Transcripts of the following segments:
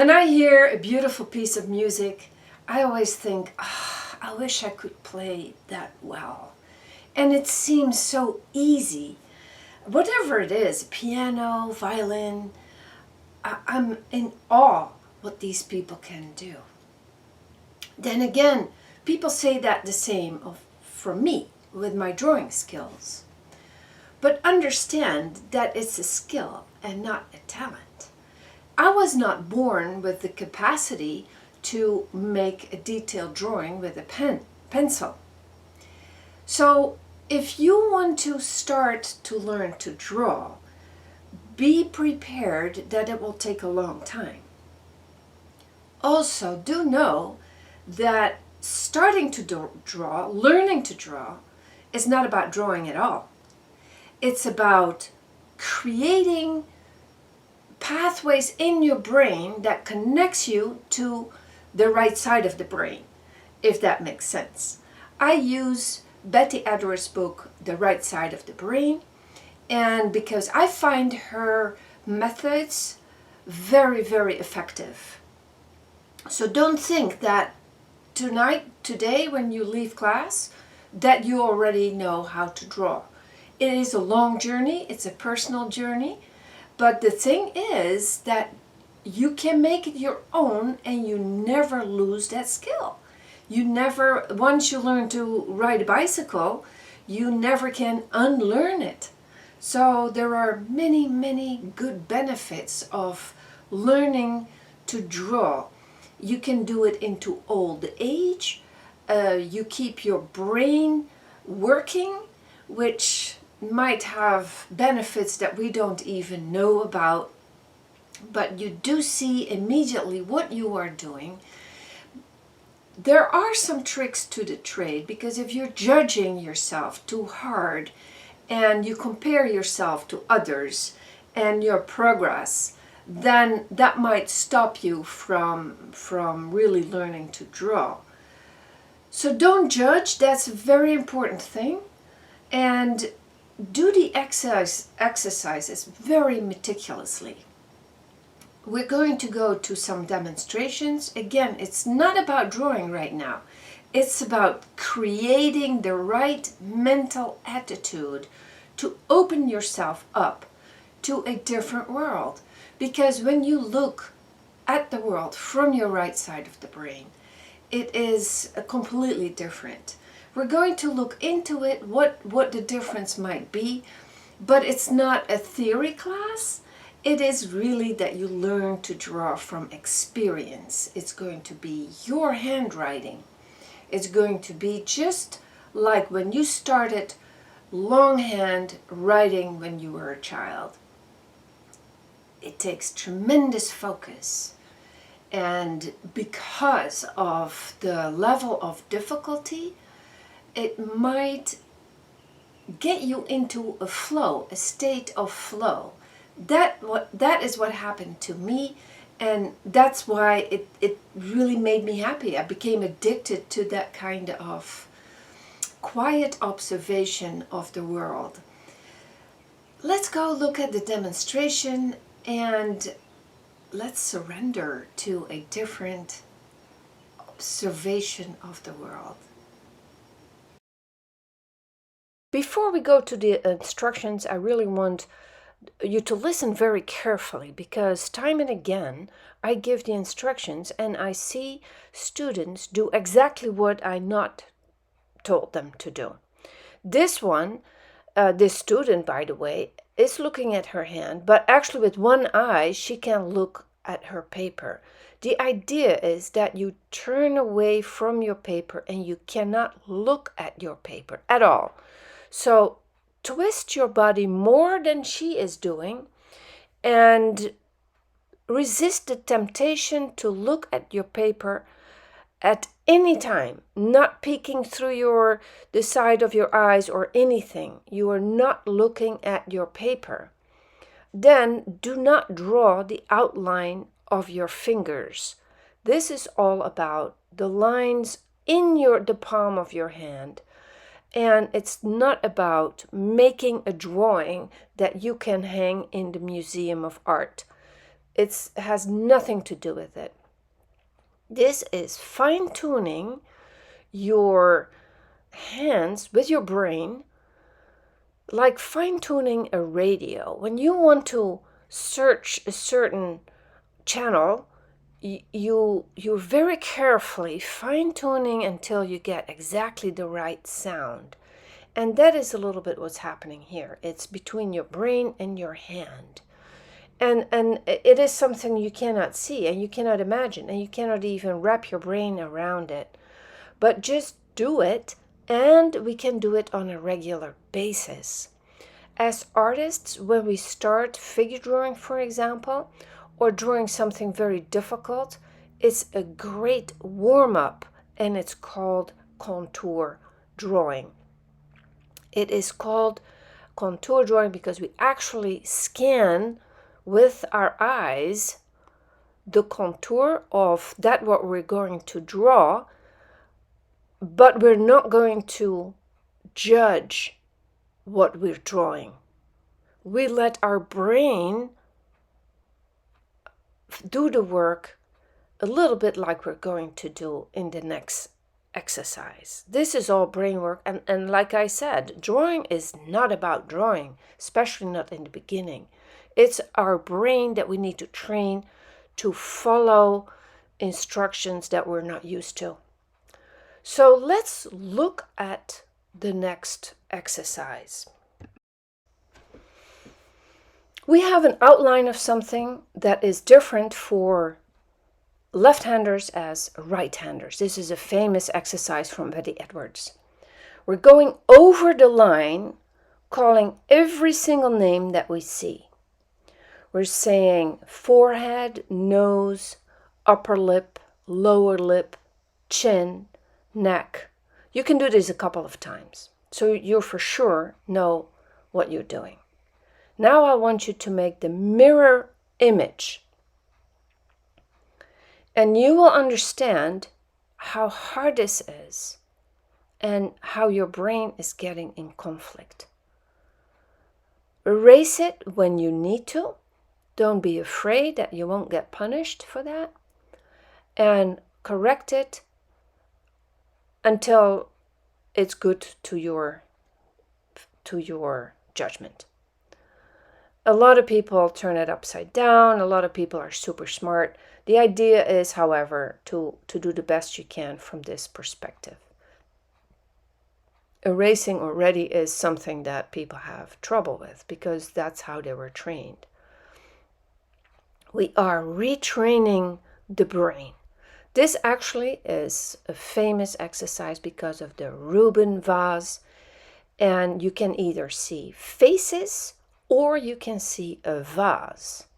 When I hear a beautiful piece of music, I always think, I wish I could play that well. And it seems so easy. Whatever it is, piano, violin, I'm in awe what these people can do. Then again, people say that the same for me with my drawing skills. But understand that it's a skill and not a talent. I was not born with the capacity to make a detailed drawing with a pencil. So if you want to start to learn to draw, be prepared that it will take a long time. Also, do know that starting to draw, learning to draw, is not about drawing at all. It's about creating pathways in your brain that connects you to the right side of the brain, if that makes sense. I use Betty Edwards' book, The Right Side of the Brain, and because I find her methods very, very effective. So don't think that today, when you leave class, that you already know how to draw. It is a long journey, it's a personal journey, but the thing is that you can make it your own and you never lose that skill. You never, once you learn to ride a bicycle, you never can unlearn it. So there are many, many good benefits of learning to draw. You can do it into old age. You keep your brain working, which might have benefits that we don't even know about. But you do see immediately what you are doing. There are some tricks to the trade, because if you're judging yourself too hard and you compare yourself to others and your progress, then that might stop you from really learning to draw. So don't judge, that's a very important thing. And do the exercises very meticulously. We're going to go to some demonstrations. Again, it's not about drawing right now. It's about creating the right mental attitude to open yourself up to a different world. Because when you look at the world from your right side of the brain, it is completely different. We're going to look into it, what the difference might be, but it's not a theory class. It is really that you learn to draw from experience. It's going to be your handwriting. It's going to be just like when you started longhand writing when you were a child. It takes tremendous focus. And because of the level of difficulty, it might get you into a flow, a state of flow. That is what happened to me, and that's why it really made me happy. I became addicted to that kind of quiet observation of the world. Let's go look at the demonstration and let's surrender to a different observation of the world. Before we go to the instructions, I really want you to listen very carefully, because time and again I give the instructions and I see students do exactly what I not told them to do. This student, by the way, is looking at her hand, but actually with one eye she can look at her paper. The idea is that you turn away from your paper and you cannot look at your paper at all. So twist your body more than she is doing and resist the temptation to look at your paper at any time, not peeking through the side of your eyes or anything. You are not looking at your paper. Then do not draw the outline of your fingers. This is all about the lines in the palm of your hand. And it's not about making a drawing that you can hang in the Museum of Art. It has nothing to do with it. This is fine-tuning your hands with your brain, like fine-tuning a radio. When you want to search a certain channel, you're very carefully fine-tuning until you get exactly the right sound. And that is a little bit what's happening here. It's between your brain and your hand. And it is something you cannot see and you cannot imagine and you cannot even wrap your brain around it. But just do it, and we can do it on a regular basis. As artists, when we start figure drawing, for example, or drawing something very difficult, it's a great warm-up, and it's called contour drawing. It is called contour drawing because we actually scan with our eyes the contour of that what we're going to draw, but we're not going to judge what we're drawing. We let our brain do the work a little bit like we're going to do in the next exercise. This is all brain work, and like I said, drawing is not about drawing, especially not in the beginning. It's our brain that we need to train to follow instructions that we're not used to. So let's look at the next exercise. We have an outline of something that is different for left-handers as right-handers. This is a famous exercise from Betty Edwards. We're going over the line, calling every single name that we see. We're saying forehead, nose, upper lip, lower lip, chin, neck. You can do this a couple of times, so you for sure know what you're doing. Now I want you to make the mirror image, and you will understand how hard this is and how your brain is getting in conflict. Erase it when you need to. Don't be afraid that you won't get punished for that, and correct it until it's good to your judgment. A lot of people turn it upside down. A lot of people are super smart. The idea is, however, to do the best you can from this perspective. Erasing already is something that people have trouble with because that's how they were trained. We are retraining the brain. This actually is a famous exercise because of the Rubin vase, and you can either see faces or you can see a vase.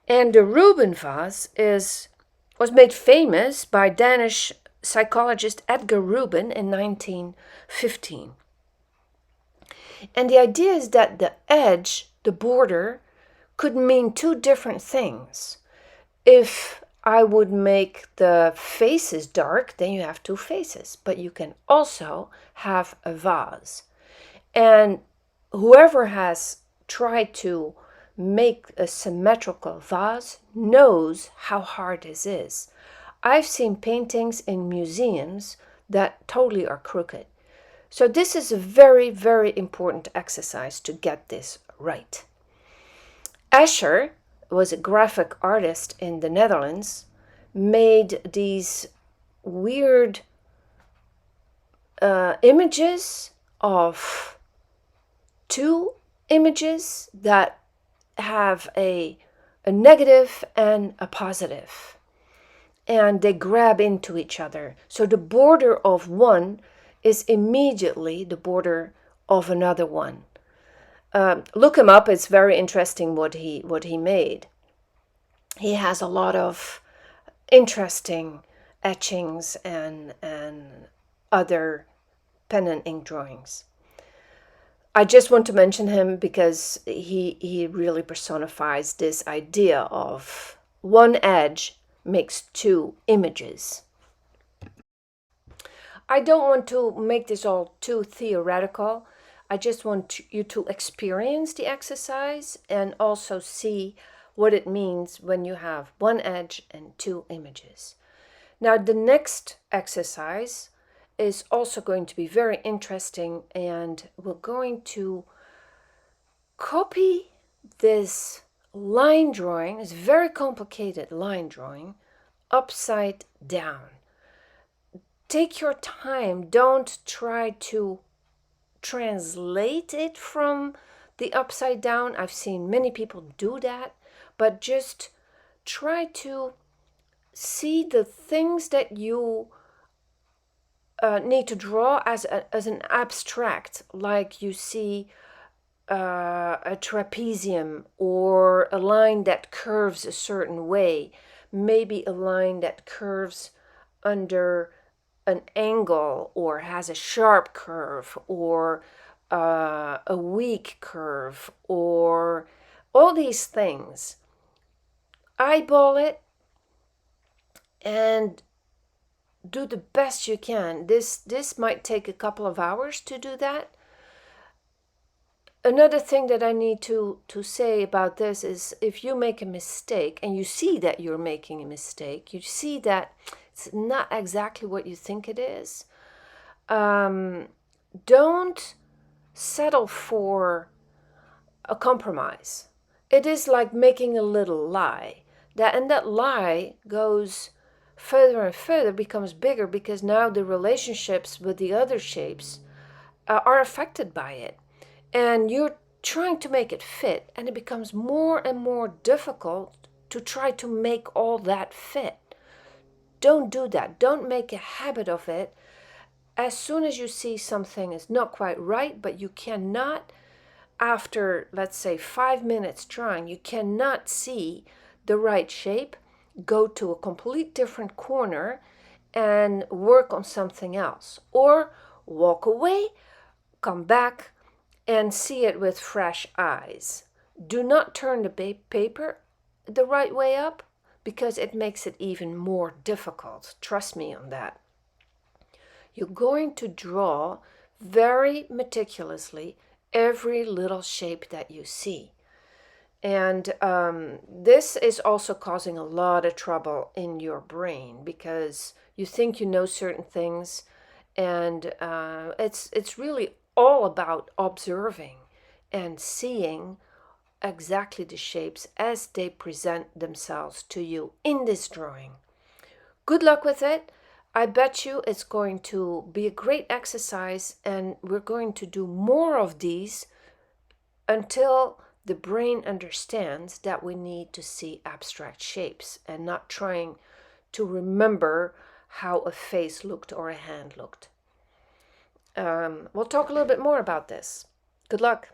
And the Rubin vase was made famous by Danish psychologist Edgar Rubin in 1915. And the idea is that the edge, the border, could mean two different things. If I would make the faces dark, then you have two faces, but you can also have a vase. And whoever has tried to make a symmetrical vase knows how hard this is. I've seen paintings in museums that totally are crooked. So this is a very, very important exercise to get this right. Escher was a graphic artist in the Netherlands, made these weird images of two images that have a negative and a positive, and they grab into each other. So the border of one is immediately the border of another one. Look him up. It's very interesting what he made. He has a lot of interesting etchings and other pen and ink drawings. I just want to mention him because he really personifies this idea of one edge makes two images. I don't want to make this all too theoretical. I just want you to experience the exercise and also see what it means when you have one edge and two images. Now, the next exercise is also going to be very interesting, and we're going to copy this line drawing, this very complicated line drawing, upside down. Take your time. Don't try to translate it from the upside down. I've seen many people do that, but just try to see the things that you need to draw as an abstract, like you see a trapezium or a line that curves a certain way, maybe a line that curves under an angle or has a sharp curve or a weak curve, or all these things. Eyeball it and do the best you can. This might take a couple of hours to do that. Another thing that I need to say about this is, if you make a mistake and you see that you're making a mistake, you see that it's not exactly what you think it is, don't settle for a compromise. It is like making a little lie. That lie goes further and further, becomes bigger, because now the relationships with the other shapes are affected by it. And you're trying to make it fit, and it becomes more and more difficult to try to make all that fit. Don't do that. Don't make a habit of it. As soon as you see something is not quite right, but you cannot, after, let's say, 5 minutes trying, you cannot see the right shape, go to a complete different corner and work on something else. Or walk away, come back, and see it with fresh eyes. Do not turn the paper the right way up, because it makes it even more difficult. Trust me on that. You're going to draw very meticulously every little shape that you see. And this is also causing a lot of trouble in your brain, because you think you know certain things, and it's really all about observing and seeing exactly the shapes as they present themselves to you in this drawing. Good luck with it. I bet you it's going to be a great exercise, and we're going to do more of these until the brain understands that we need to see abstract shapes and not trying to remember how a face looked or a hand looked. We'll talk a little bit more about this. Good luck.